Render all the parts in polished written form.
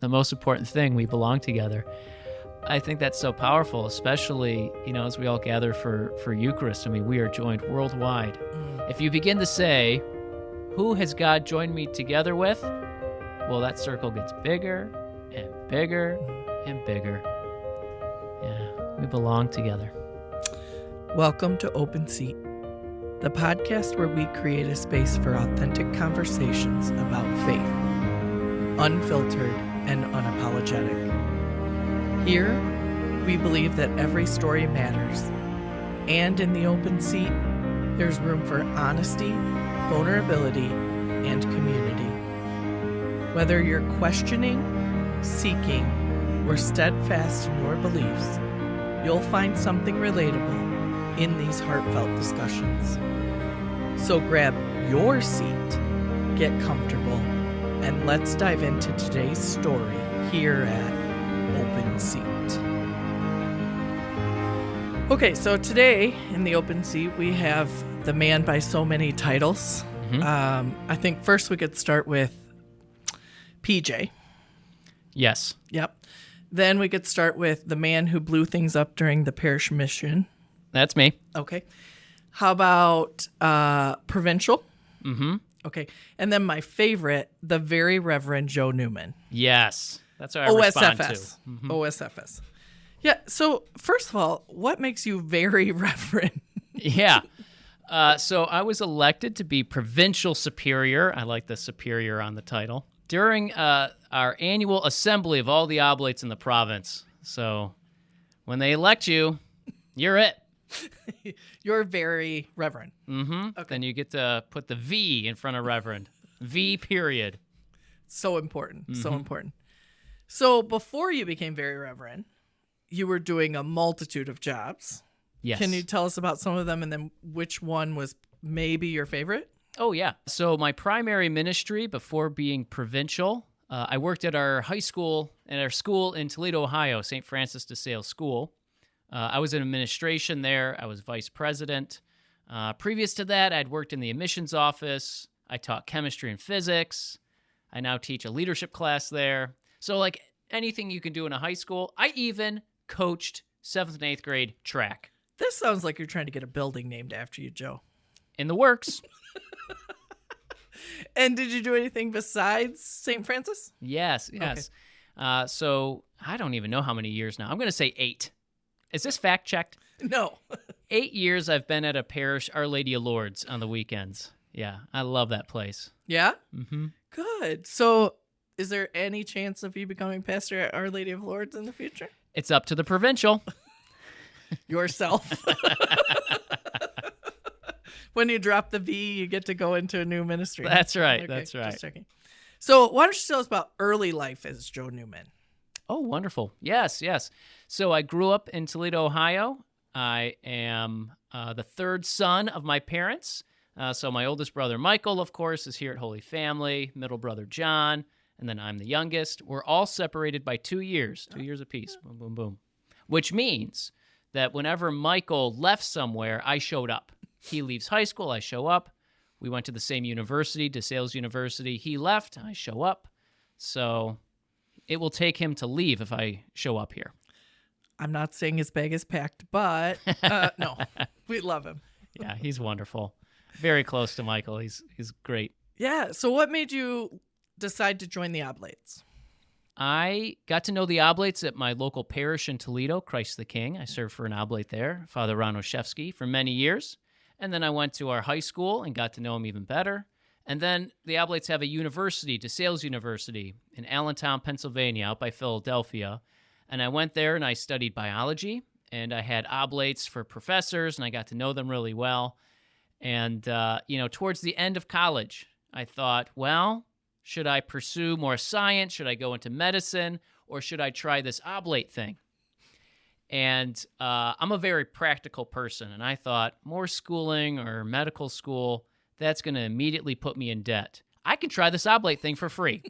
the most important thing. We belong together. I think that's so powerful, especially, as we all gather for Eucharist. I mean, we are joined worldwide. If you begin to say, who has God joined me together with? Well, that circle gets bigger and bigger and bigger. Yeah, we belong together. Welcome to Open Seat, the podcast where we create a space for authentic conversations about faith, unfiltered and unapologetic. Here, we believe that every story matters, and in the open seat, there's room for honesty, vulnerability, and community. Whether you're questioning, seeking, or steadfast in your beliefs, you'll find something relatable in these heartfelt discussions. So grab your seat, get comfortable, and let's dive into today's story here at Open Seat. Okay, so today in the Open Seat, we have the man by so many titles. I think first we could start with PJ. Yes. Yep. Then we could start with the man who blew things up during the parish mission. That's me. Okay. How about Provincial? Mm-hmm. Okay. And then my favorite, the Very Reverend Joe Newman. Yes. That's what I respond to. OSFS. Yeah. So first of all, what makes you very reverend? Yeah. So I was elected to be Provincial Superior. I like the Superior on the title. During our annual assembly of all the Oblates in the province. So when they elect you, you're it. You're very reverend. Mm-hmm. Okay. Then you get to put the V in front of Reverend. V period. So important. So important. So before you became very reverend, you were doing a multitude of jobs. Yes. Can you tell us about some of them and then which one was maybe your favorite? Oh, yeah. So my primary ministry before being provincial, I worked at our high school and our school in Toledo, Ohio, St. Francis de Sales School. I was in administration there. I was vice president. Previous to that, I'd worked in the admissions office. I taught chemistry and physics. I now teach a leadership class there. So like anything you can do in a high school, I even coached 7th and 8th grade track. This sounds like you're trying to get a building named after you, Joe. In the works. And did you do anything besides St. Francis? Yes. Okay. So I don't even know how many years now. I'm going to say 8. Is this fact checked? No. 8 years I've been at a parish, Our Lady of Lourdes, on the weekends. Yeah, I love that place. Yeah? Mm-hmm. Good. So is there any chance of you becoming pastor at Our Lady of Lourdes in the future? It's up to the provincial. Yourself. When you drop the V, you get to go into a new ministry. That's right. Okay, that's right. Just checking. So why don't you tell us about early life as Joe Newman? Oh, wonderful. Yes. So I grew up in Toledo, Ohio. I am the third son of my parents. So my oldest brother, Michael, of course, is here at Holy Family. Middle brother, John. And then I'm the youngest. We're all separated by 2 years, 2 years apiece. Boom, boom, boom. Which means that whenever Michael left somewhere, I showed up. He leaves high school, I show up. We went to the same university, DeSales University. He left, I show up. So it will take him to leave if I show up here. I'm not saying his bag is packed, but no, we love him. Yeah, he's wonderful. Very close to Michael. He's great. Yeah. So what made you decide to join the Oblates? I got to know the Oblates at my local parish in Toledo, Christ the King. I served for an Oblate there, Father Ranoszewski, for many years. And then I went to our high school and got to know him even better. And then the Oblates have a university, DeSales University, in Allentown, Pennsylvania, out by Philadelphia. And I went there and I studied biology. And I had Oblates for professors, and I got to know them really well. And, towards the end of college, I thought, well, should I pursue more science? Should I go into medicine? Or should I try this Oblate thing? And I'm a very practical person, and I thought more schooling or medical school, that's going to immediately put me in debt. I can try this Oblate thing for free.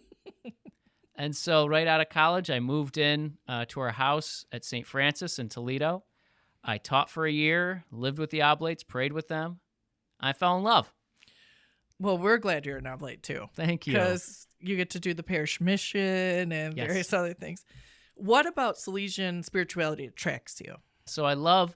And so right out of college, I moved in to our house at St. Francis in Toledo. I taught for a year, lived with the Oblates, prayed with them. I fell in love. Well, we're glad you're an Oblate, too. Thank you. Because you get to do the parish mission and Yes. various other things. What about Salesian spirituality attracts you? So I love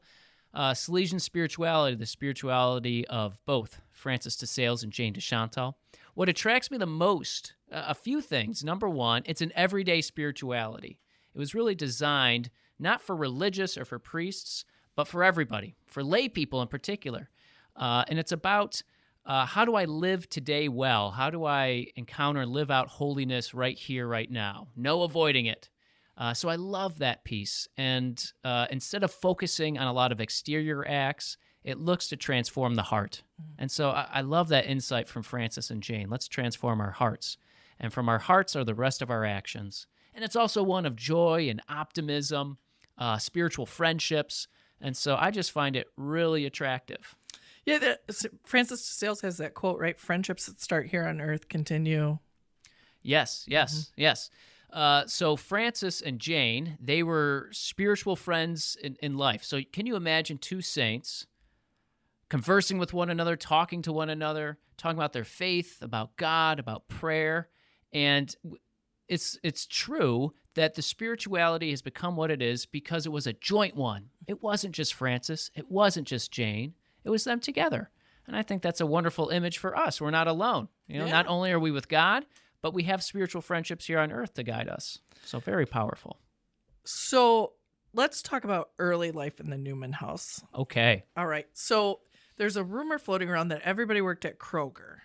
Salesian spirituality, the spirituality of both Francis de Sales and Jane de Chantal. What attracts me the most, a few things. Number one, it's an everyday spirituality. It was really designed not for religious or for priests, but for everybody, for lay people in particular. And it's about how do I live today well? How do I encounter and live out holiness right here, right now? No avoiding it. So I love that piece. And instead of focusing on a lot of exterior acts, it looks to transform the heart. And so I love that insight from Francis and Jane. Let's transform our hearts. And from our hearts are the rest of our actions. And it's also one of joy and optimism, spiritual friendships. And so I just find it really attractive. Yeah, Francis de Sales has that quote, right? Friendships that start here on earth continue. Yes. So Francis and Jane, they were spiritual friends in life. So can you imagine two saints conversing with one another, talking to one another, talking about their faith, about God, about prayer? And it's true that the spirituality has become what it is because it was a joint one. It wasn't just Francis. It wasn't just Jane. It was them together. And I think that's a wonderful image for us. We're not alone. Not only are we with God, but we have spiritual friendships here on earth to guide us. So very powerful. So let's talk about early life in the Newman house. Okay. All right. So there's a rumor floating around that everybody worked at Kroger.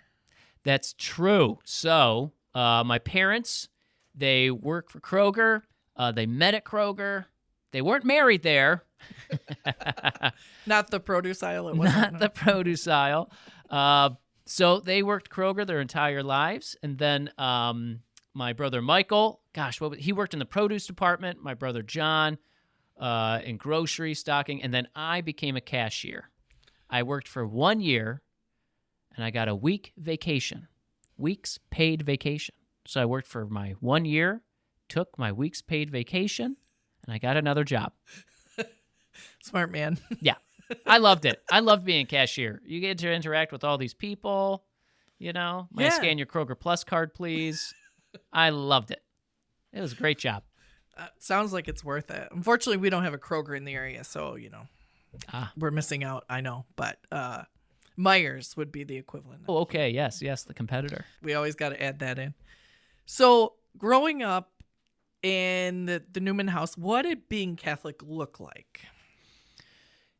That's true. So my parents, they worked for Kroger. They met at Kroger. They weren't married there. Not the produce aisle. It wasn't. Not the produce aisle. So they worked Kroger their entire lives. And then my brother Michael, he worked in the produce department. My brother John in grocery stocking. And then I became a cashier. I worked for 1 year, and I got a week's paid vacation. So I worked for my 1 year, took my week's paid vacation, and I got another job. Smart man. Yeah. I loved it. I loved being a cashier. You get to interact with all these people, May I scan your Kroger Plus card, please? I loved it. It was a great job. Sounds like it's worth it. Unfortunately, we don't have a Kroger in the area, so, we're missing out, I know. But Myers would be the equivalent. Oh, okay. Yes, the competitor. We always got to add that in. So growing up in the Newman house, what did being Catholic look like?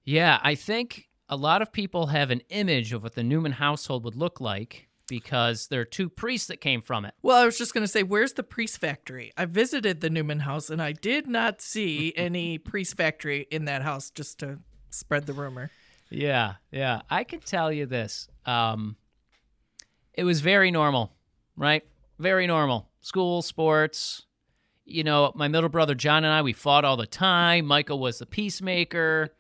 Yeah, I think a lot of people have an image of what the Newman household would look like because there are two priests that came from it. Well, I was just going to say, where's the priest factory? I visited the Newman house, and I did not see any priest factory in that house, just to spread the rumor. Yeah. I can tell you this. It was very normal, right? Very normal. School, sports. My middle brother John and I, we fought all the time. Michael was the peacemaker.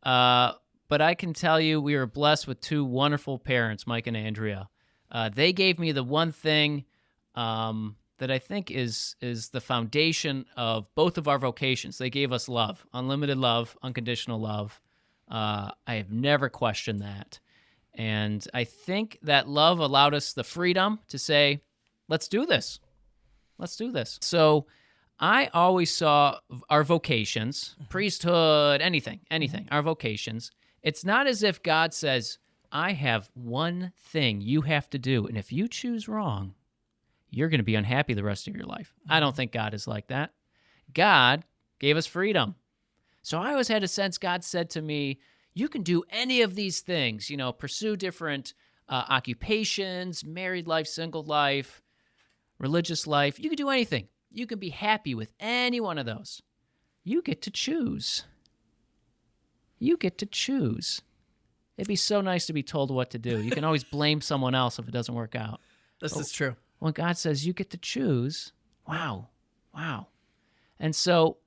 But I can tell you we were blessed with two wonderful parents, Mike and Andrea. They gave me the one thing that I think is the foundation of both of our vocations. They gave us love, unlimited love, unconditional love. I have never questioned that. And I think that love allowed us the freedom to say, let's do this. Let's do this. So I always saw our vocations, priesthood, anything, our vocations. It's not as if God says, I have one thing you have to do, and if you choose wrong, you're going to be unhappy the rest of your life. I don't think God is like that. God gave us freedom. So I always had a sense God said to me, you can do any of these things, pursue different occupations, married life, single life, religious life. You can do anything. You can be happy with any one of those. You get to choose. It'd be so nice to be told what to do. You can always blame someone else if it doesn't work out. This is true. When God says you get to choose, wow. And so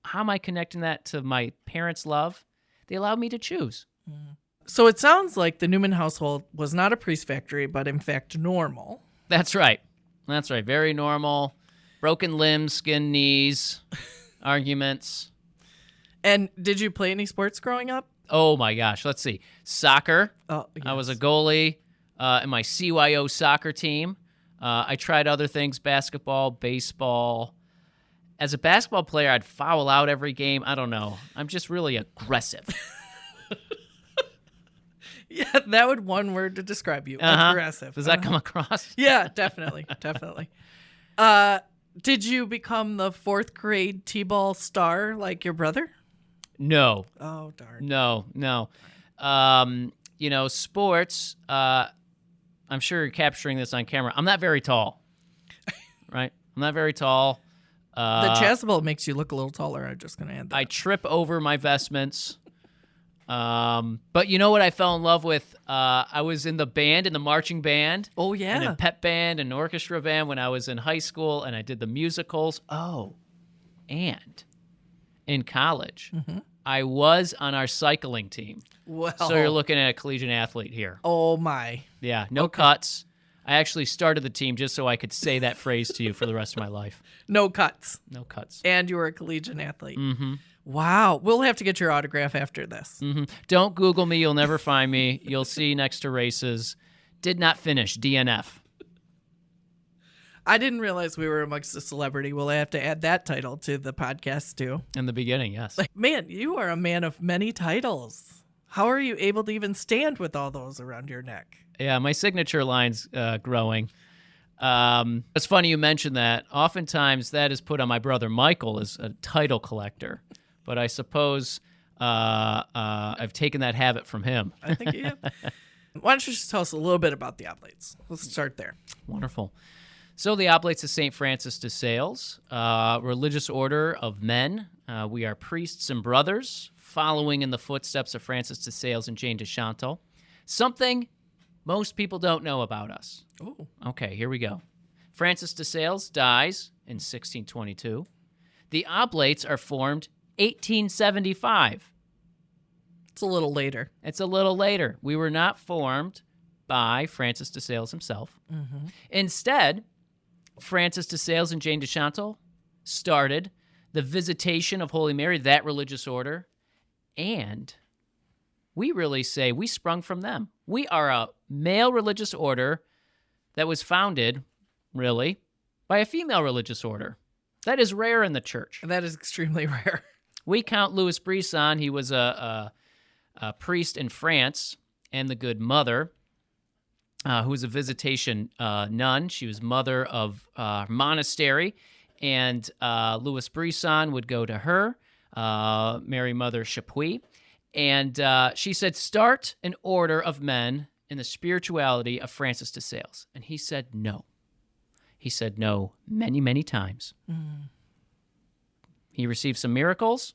how am I connecting that to my parents' love? They allowed me to choose. So it sounds like the Newman household was not a priest factory, but in fact normal. That's right. Very normal. Broken limbs, skinned knees, arguments. And did you play any sports growing up? Oh my gosh, let's see. Soccer. Oh, yes. I was a goalie in my CYO soccer team. I tried other things, basketball, baseball. As a basketball player, I'd foul out every game. I don't know. I'm just really aggressive. Yeah, that would one word to describe you. Aggressive. Does that come across? Yeah, definitely. Definitely. Did you become the 4th grade T-ball star like your brother? No. Oh, darn. No. Sports, I'm sure you're capturing this on camera. I'm not very tall, right? I'm not very tall. The chasuble makes you look a little taller. I'm just going to add that. I trip over my vestments. But you know what I fell in love with? I was in the marching band. Oh, yeah. And a pep band and orchestra band when I was in high school, and I did the musicals. Oh, and in college, I was on our cycling team. Well. So you're looking at a collegiate athlete here. Oh, my. Yeah, no cuts. I actually started the team just so I could say that phrase to you for the rest of my life. No cuts. No cuts. And you were a collegiate athlete. Mm-hmm. Wow. We'll have to get your autograph after this. Mm-hmm. Don't Google me. You'll never find me. You'll see next to races. Did not finish. DNF. I didn't realize we were amongst a celebrity. We'll have to add that title to the podcast, too. In the beginning, yes. Man, you are a man of many titles. How are you able to even stand with all those around your neck? Yeah, my signature line's growing. It's funny you mentioned that. Oftentimes, that is put on my brother Michael as a title collector. But I suppose I've taken that habit from him. I think you have. Why don't you just tell us a little bit about the Oblates? Let's start there. Wonderful. So the Oblates of St. Francis de Sales, religious order of men. We are priests and brothers, following in the footsteps of Francis de Sales and Jane de Chantal. Something most people don't know about us. Oh. Okay, here we go. Francis de Sales dies in 1622. The Oblates are formed 1875. It's a little later. It's a little later. We were not formed by Francis de Sales himself. Mm-hmm. Instead, Francis de Sales and Jane de Chantal started the Visitation of Holy Mary, that religious order, and we really say we sprung from them. We are a male religious order that was founded, really, by a female religious order. That is rare in the church. That is extremely rare. We count Louis Brisson. He was a priest in France, and the Good Mother, who was a Visitation nun. She was mother of monastery, and Louis Brisson would go to her, Mary Mother Chapuis, and she said, start an order of men in the spirituality of Francis de Sales. And he said no. He said no many, many times. Mm. He received some miracles.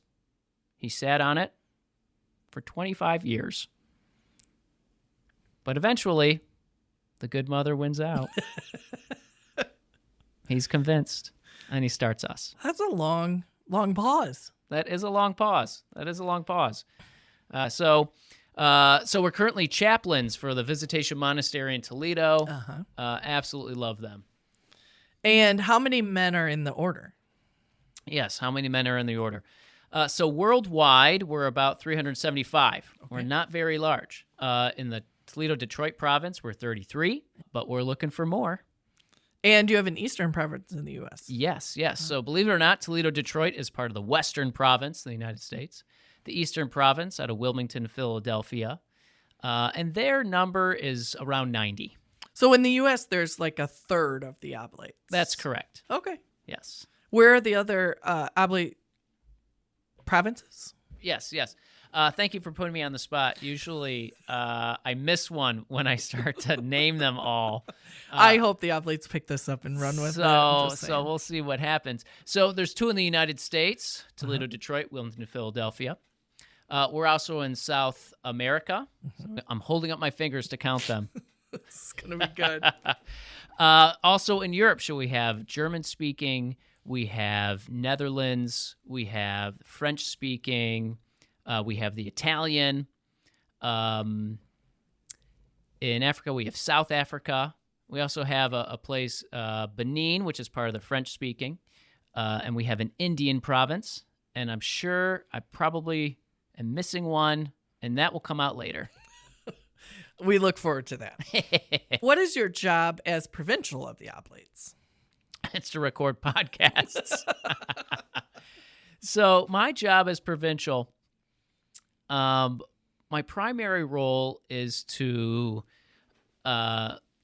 He sat on it for 25 years. But eventually, the Good Mother wins out. He's convinced, and he starts us. That's a long, long pause. That is a long pause. So we're currently chaplains for the Visitation Monastery in Toledo. Uh-huh. Absolutely love them. And how many men are in the order? Yes, how many men are in the order? So worldwide, we're about 375. Okay. We're not very large. In the Toledo-Detroit Province, we're 33, but we're looking for more. And you have an Eastern Province in the U.S. Yes. So believe it or not, Toledo-Detroit is part of the Western Province of the United States. The Eastern Province out of Wilmington, Philadelphia. And their number is around 90. So in the U.S., there's like a third of the Oblates. That's correct. Okay. Yes. Where are the other Oblate provinces? Yes. Thank you for putting me on the spot. Usually I miss one when I start to name them all. I hope the Oblates pick this up and run with it. So we'll see what happens. So there's 2 in the United States, Toledo, Detroit, Wilmington, Philadelphia. We're also in South America. Mm-hmm. I'm holding up my fingers to count them. This is going to be good. Also in Europe, we have German-speaking, we have Netherlands, we have French-speaking, we have the Italian. In Africa, we have South Africa. We also have a place, Benin, which is part of the French-speaking. And we have an Indian province. And I'm sure I probably am missing one, and that will come out later. We look forward to that. What is your job as provincial of the Oblates? It's to record podcasts. So my job as provincial, my primary role is to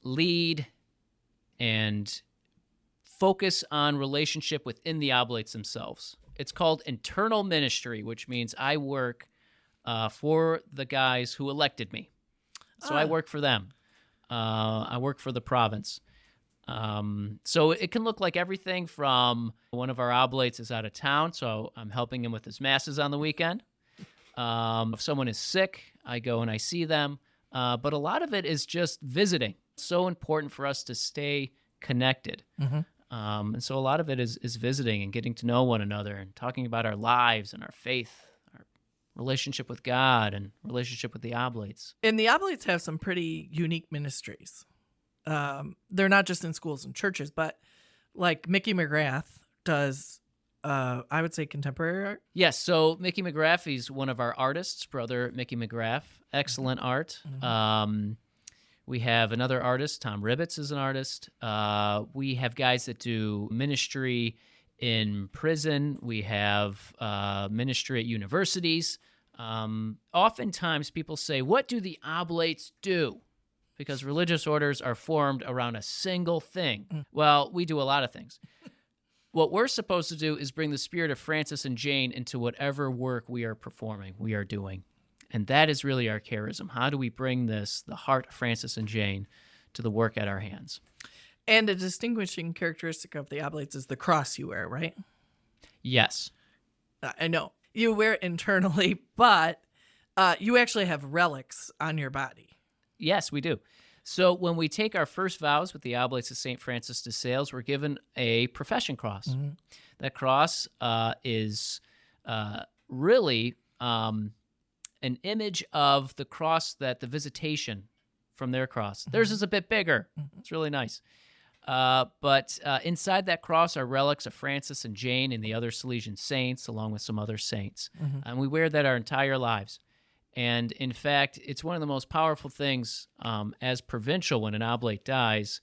lead and focus on relationship within the Oblates themselves. It's called internal ministry, which means I work for the guys who elected me. So I work for them. I work for the province. So it can look like everything from one of our Oblates is out of town, so I'm helping him with his masses on the weekend. If someone is sick, I go and I see them. But a lot of it is just visiting. It's so important for us to stay connected. Mm-hmm. And so a lot of it is visiting and getting to know one another and talking about our lives and our faith, our relationship with God and relationship with the Oblates. And the Oblates have some pretty unique ministries. They're not just in schools and churches, but like Mickey McGrath does, I would say, contemporary art. Yes, so Mickey McGrath, he's one of our artists, brother Mickey McGrath. Excellent art. Mm-hmm. We have another artist, Tom Ribbits is an artist. We have guys that do ministry in prison. We have ministry at universities. Oftentimes people say, what do the Oblates do? Because religious orders are formed around a single thing. Well, we do a lot of things. What we're supposed to do is bring the spirit of Francis and Jane into whatever work we are performing, we are doing. And that is really our charism. How do we bring this, the heart of Francis and Jane, to the work at our hands? And a distinguishing characteristic of the Oblates is the cross you wear, right? Yes. I know. You wear it internally, but you actually have relics on your body. Yes, we do. So when we take our first vows with the Oblates of St. Francis de Sales, we're given a profession cross. Mm-hmm. That cross is really an image of the cross that the Visitation from their cross. Mm-hmm. Theirs is a bit bigger. Mm-hmm. It's really nice. But inside that cross are relics of Francis and Jane and the other Salesian saints, along with some other saints. Mm-hmm. And we wear that our entire lives. And in fact, it's one of the most powerful things as provincial when an oblate dies.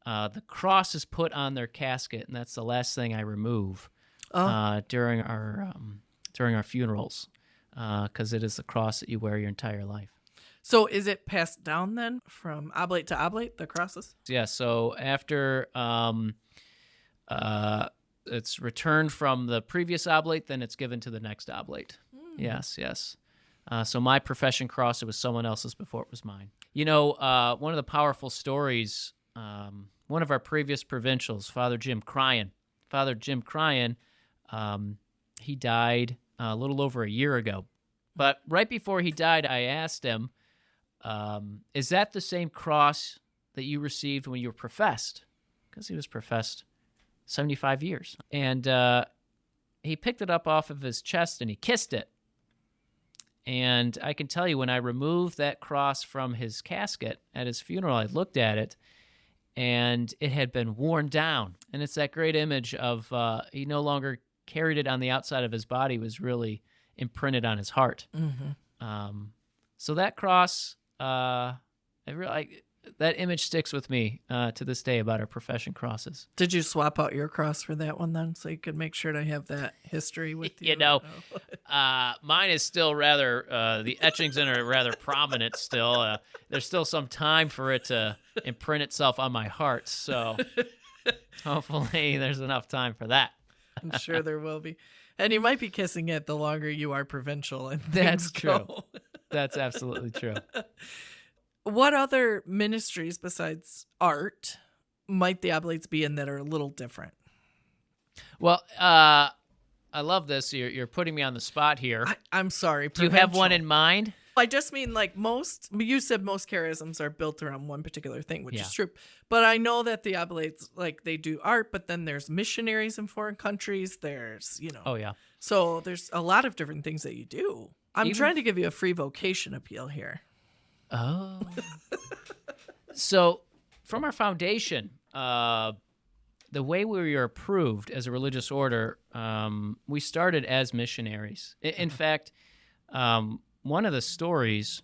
The cross is put on their casket, and that's the last thing I remove during our funerals, because it is the cross that you wear your entire life. So is it passed down then from oblate to oblate, the crosses? Yeah, so after it's returned from the previous oblate, then it's given to the next oblate. Yes. So my profession cross, it was someone else's before it was mine. You know, one of the powerful stories, one of our previous provincials, Father Jim Cryan, he died a little over a year ago. But right before he died, I asked him, is that the same cross that you received when you were professed? Because he was professed 75 years. And he picked it up off of his chest and he kissed it. And I can tell you, when I removed that cross from his casket at his funeral, I looked at it, and it had been worn down. And it's that great image of he no longer carried it on the outside of his body, it was really imprinted on his heart. Mm-hmm. So that cross, that image sticks with me to this day about our profession crosses. Did you swap out your cross for that one then, so you could make sure to have that history with you? You know, mine is still rather, the etchings in it are rather prominent still. There's still some time for it to imprint itself on my heart, so hopefully there's enough time for that. I'm sure there will be. And you might be kissing it the longer you are provincial. And that's true. That's absolutely true. What other ministries besides art might the Oblates be in that are a little different? Well, I love this. You're putting me on the spot here. I'm sorry. Do you have one in mind? I just mean like you said most charisms are built around one particular thing, which is true. But I know that the Oblates, like, they do art, but then there's missionaries in foreign countries. There's, Oh, yeah. So there's a lot of different things that you do. I'm trying to give you a free vocation appeal here. Oh. So from our foundation, the way we were approved as a religious order, we started as missionaries. In fact, one of the stories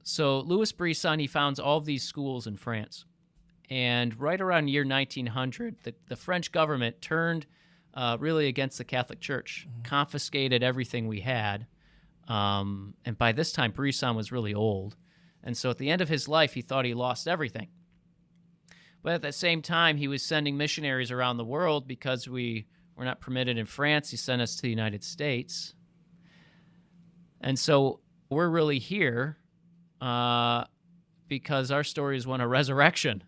So Louis Brisson, he founds all of these schools in France. And right around year 1900, the French government turned really against the Catholic Church, confiscated everything we had. And by this time, Brisson was really old. And so at the end of his life, he thought he lost everything. But at the same time, he was sending missionaries around the world because we were not permitted in France. He sent us to the United States. And so we're really here because our story is one of resurrection.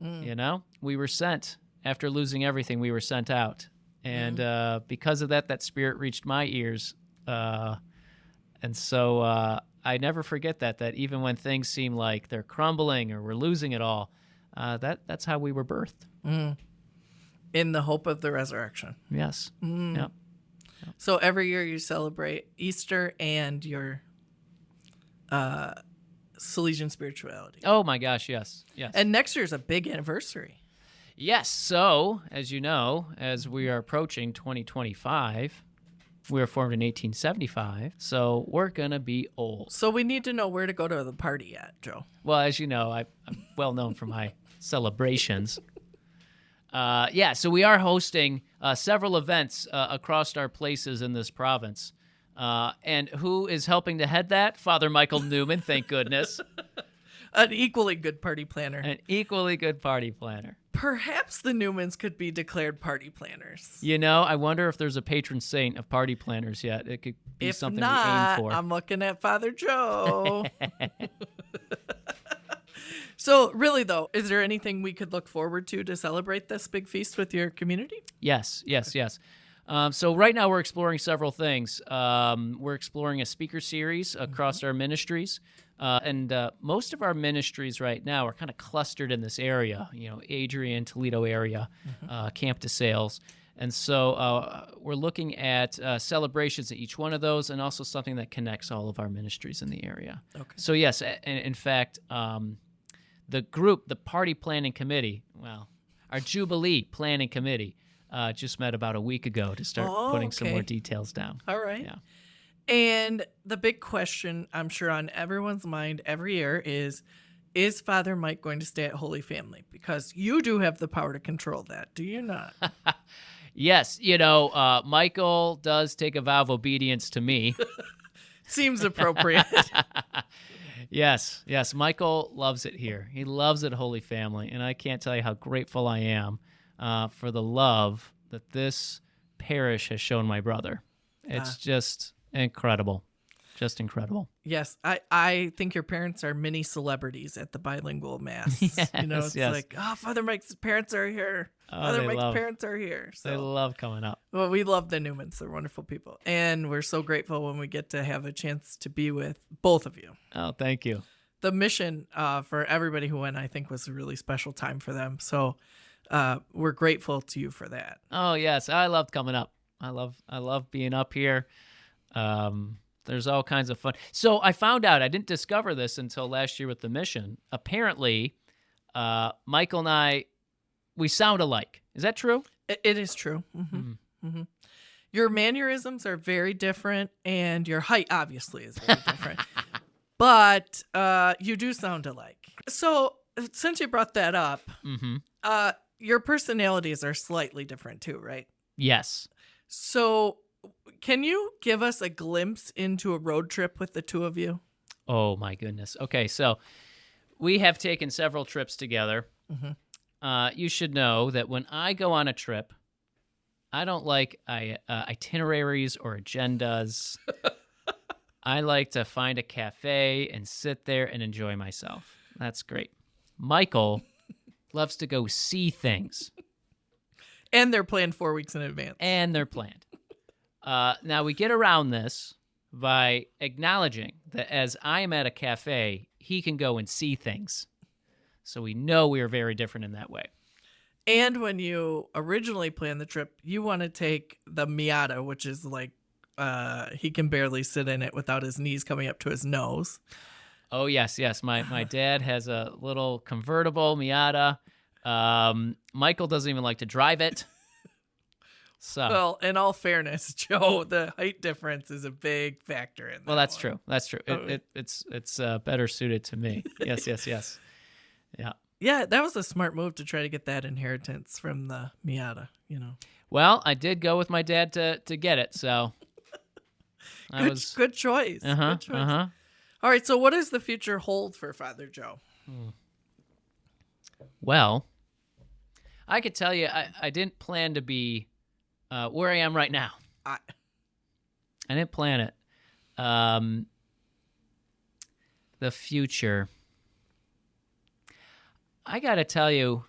You know, we were sent after losing everything. We were sent out, and because of that, that spirit reached my ears, and so I never forget that even when things seem like they're crumbling or we're losing it all, that's how we were birthed. In the hope of the resurrection. Yes. Yep. So every year you celebrate Easter and your Salesian spirituality. Oh my gosh, yes. And next year's a big anniversary. Yes. So, as you know, as we are approaching 2025, we were formed in 1875, so we're going to be old. So we need to know where to go to the party at, Joe. Well, as you know, I'm well known for my celebrations. So we are hosting several events across our places in this province. And who is helping to head that? Father Michael Newman, thank goodness. An equally good party planner. An equally good party planner. Perhaps the Newmans could be declared party planners. You know, I wonder if there's a patron saint of party planners yet. It could be if something not, we aim for. I'm looking at Father Joe. So really, though, is there anything we could look forward to celebrate this big feast with your community? Yes. So right now we're exploring several things. We're exploring a speaker series across our ministries. And most of our ministries right now are kind of clustered in this area, Adrian, Toledo area, Camp de Sales. And so we're looking at celebrations at each one of those and also something that connects all of our ministries in the area. Okay. So yes, in fact, the group, the party planning committee, our Jubilee planning committee, just met about a week ago to start putting some more details down. All right. Yeah. And the big question, I'm sure, on everyone's mind every year is Father Mike going to stay at Holy Family? Because you do have the power to control that, do you not? Yes. Michael does take a vow of obedience to me. Seems appropriate. Yes. Michael loves it here. He loves it, Holy Family. And I can't tell you how grateful I am for the love that this parish has shown my brother. It's just incredible. Just incredible. Yes. I think your parents are mini celebrities at the bilingual mass. Yes, it's yes. like, Father Mike's parents are here. Father Mike's parents are here. So. They love coming up. Well, we love the Newmans. They're wonderful people. And we're so grateful when we get to have a chance to be with both of you. Oh, thank you. The mission for everybody who went, I think, was a really special time for them. So we're grateful to you for that. Oh, yes. I loved coming up. I love being up here. There's all kinds of fun. So I found out, I didn't discover this until last year with the mission. Apparently, Michael and I, we sound alike. Is that true? It is true. Mm-hmm. Mm-hmm. Your mannerisms are very different, and your height obviously is very different. But you do sound alike. So since you brought that up, your personalities are slightly different too, right? Yes. So can you give us a glimpse into a road trip with the two of you? Oh, my goodness. Okay, so we have taken several trips together. You should know that when I go on a trip, I don't like itineraries or agendas. I like to find a cafe and sit there and enjoy myself. That's great. Michael loves to go see things. And they're planned 4 weeks in advance. And they're planned. Now, we get around this by acknowledging that as I am at a cafe, he can go and see things. So we know we are very different in that way. And when you originally planned the trip, you want to take the Miata, which is like he can barely sit in it without his knees coming up to his nose. Oh, yes. My dad has a little convertible Miata. Michael doesn't even like to drive it. So, Well, in all fairness, Joe, the height difference is a big factor in that. well, that's one. true. That's true. It's better suited to me. Yes, yes, yes. Yeah. Yeah, that was a smart move to try to get that inheritance from the Miata, Well, I did go with my dad to get it, so Good choice. Good choice. All right, so what does the future hold for Father Joe? Well, I could tell you I didn't plan to be where I am right now. I didn't plan it. The future. I got to tell you,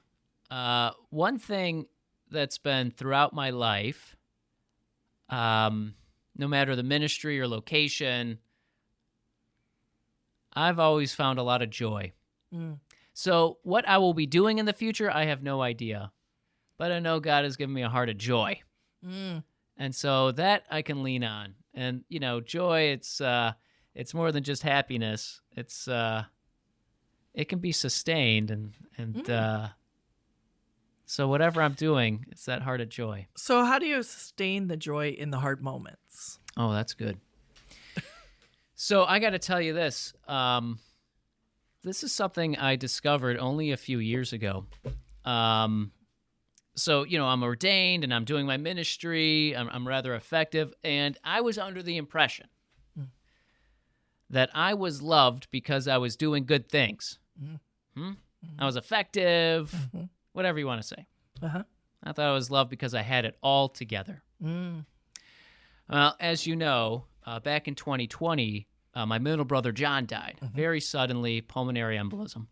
one thing that's been throughout my life, no matter the ministry or location, I've always found a lot of joy. So what I will be doing in the future, I have no idea. But I know God has given me a heart of joy. And so that I can lean on. And, joy, it's more than just happiness. It can be sustained. And so whatever I'm doing, it's that heart of joy. So how do you sustain the joy in the hard moments? Oh, that's good. So I got to tell you this. This is something I discovered only a few years ago. So, I'm ordained and I'm doing my ministry. I'm rather effective. And I was under the impression that I was loved because I was doing good things. I was effective, whatever you want to say. I thought I was loved because I had it all together. Well, as you know, back in 2020, my middle brother John died very suddenly, pulmonary embolism.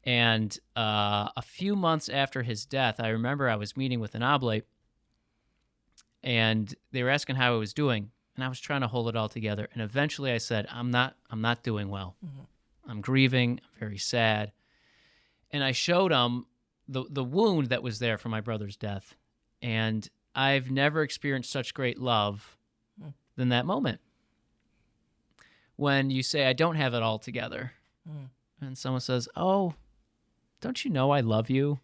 And a few months after his death, I remember I was meeting with an oblate, and they were asking how I was doing, and I was trying to hold it all together. And eventually, I said, "I'm not doing well. I'm grieving. I'm very sad." And I showed him the wound that was there from my brother's death, and I've never experienced such great love than that moment. When you say, "I don't have it all together," and someone says, "Oh, don't you know I love you?"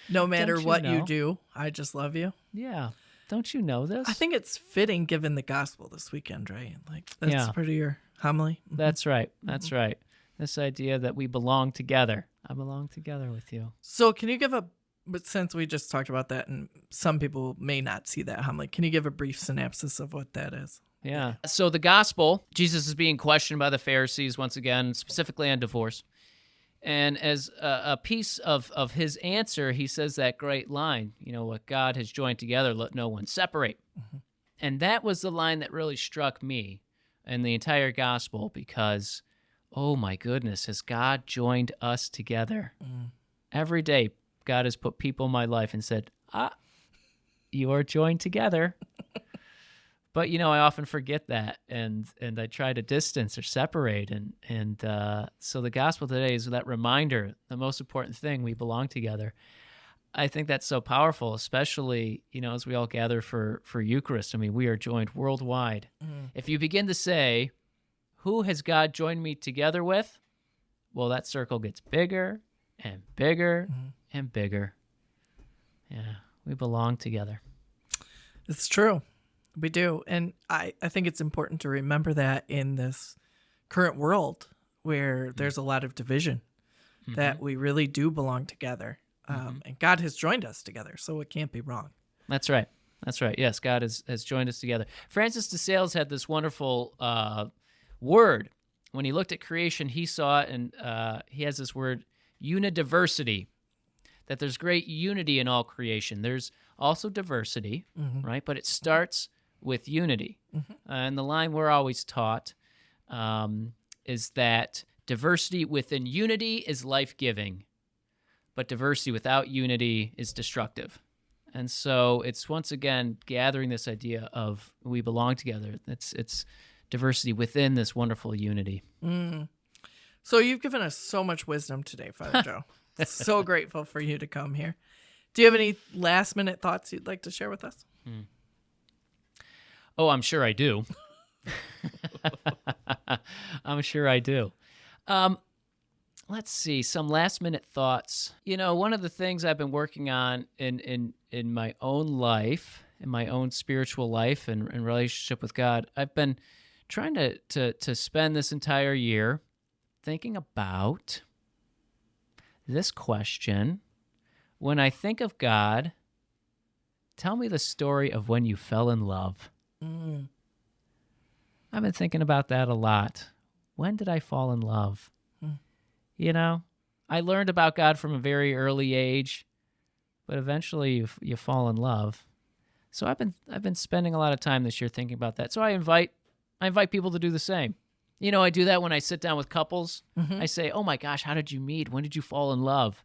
No matter Don't you what know? you do, I just love you. Yeah. Don't you know this? I think it's fitting given the gospel this weekend, right? Like, that's Yeah. part of your homily. That's right. That's right. This idea that we belong together. I belong together with you. So can you give but since we just talked about that and some people may not see that homily, can you give a brief synopsis of what that is? Yeah. So the gospel, Jesus is being questioned by the Pharisees once again, specifically on divorce. And as a piece of his answer, he says that great line, what God has joined together, let no one separate. And that was the line that really struck me in the entire gospel because, oh my goodness, has God joined us together? Every day, God has put people in my life and said, you are joined together. But, I often forget that, and I try to distance or separate. And so the gospel today is that reminder, the most important thing, we belong together. I think that's so powerful, especially, as we all gather for Eucharist. I mean, we are joined worldwide. If you begin to say, who has God joined me together with? Well, that circle gets bigger and bigger and bigger. Yeah, we belong together. It's true. We do. And I think it's important to remember that in this current world where there's a lot of division, that we really do belong together. And God has joined us together, so it can't be wrong. That's right. That's right. Yes, God has joined us together. Francis de Sales had this wonderful word. When he looked at creation, he saw it, and he has this word, unidiversity, that there's great unity in all creation. There's also diversity, right? But it starts with unity. And the line we're always taught is that diversity within unity is life-giving, but diversity without unity is destructive. And so it's once again gathering this idea of we belong together. It's diversity within this wonderful unity. So you've given us so much wisdom today, Father Joe. So grateful for you to come here. Do you have any last-minute thoughts you'd like to share with us? Oh, I'm sure I do. I'm sure I do. Let's see, some last-minute thoughts. One of the things I've been working on in in my own life, in my own spiritual life and relationship with God, I've been trying to spend this entire year thinking about this question. When I think of God, tell me the story of when you fell in love. I've been thinking about that a lot. When did I fall in love? You know, I learned about God from a very early age, but eventually you fall in love. So I've been spending a lot of time this year thinking about that. So I invite people to do the same. You know, I do that when I sit down with couples. I say, "Oh my gosh, how did you meet? When did you fall in love?"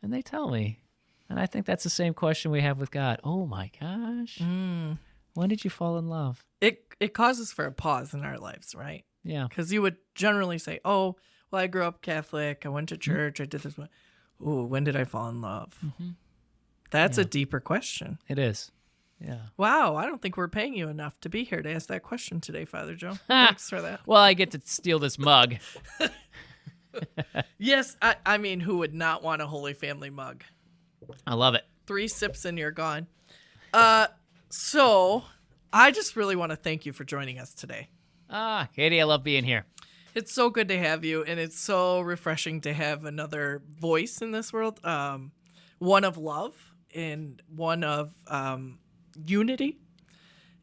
And they tell me. And I think that's the same question we have with God. Oh my gosh. When did you fall in love? It causes for a pause in our lives, right? Yeah. Because you would generally say, "Oh, well, I grew up Catholic. I went to church. I did this." Ooh, when did I fall in love? That's a deeper question. It is. Yeah. Wow, I don't think we're paying you enough to be here to ask that question today, Father Joe. Thanks for that. Well, I get to steal this mug. Yes, I mean, who would not want a Holy Family mug? I love it. 3 sips and you're gone. So I just really want to thank you for joining us today. Katie, I love being here. It's so good to have you, and it's so refreshing to have another voice in this world, one of love and one of unity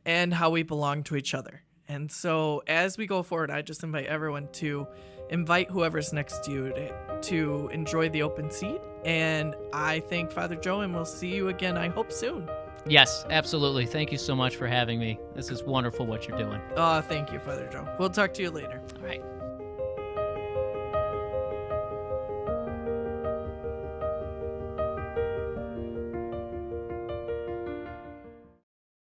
and how we belong to each other. And so as we go forward, I just invite everyone to invite whoever's next to you to enjoy the open seat. And I thank Father Joe, and we'll see you again, I hope, soon. Yes, absolutely. Thank you so much for having me. This is wonderful what you're doing. Thank you, Father Joe. We'll talk to you later. All right.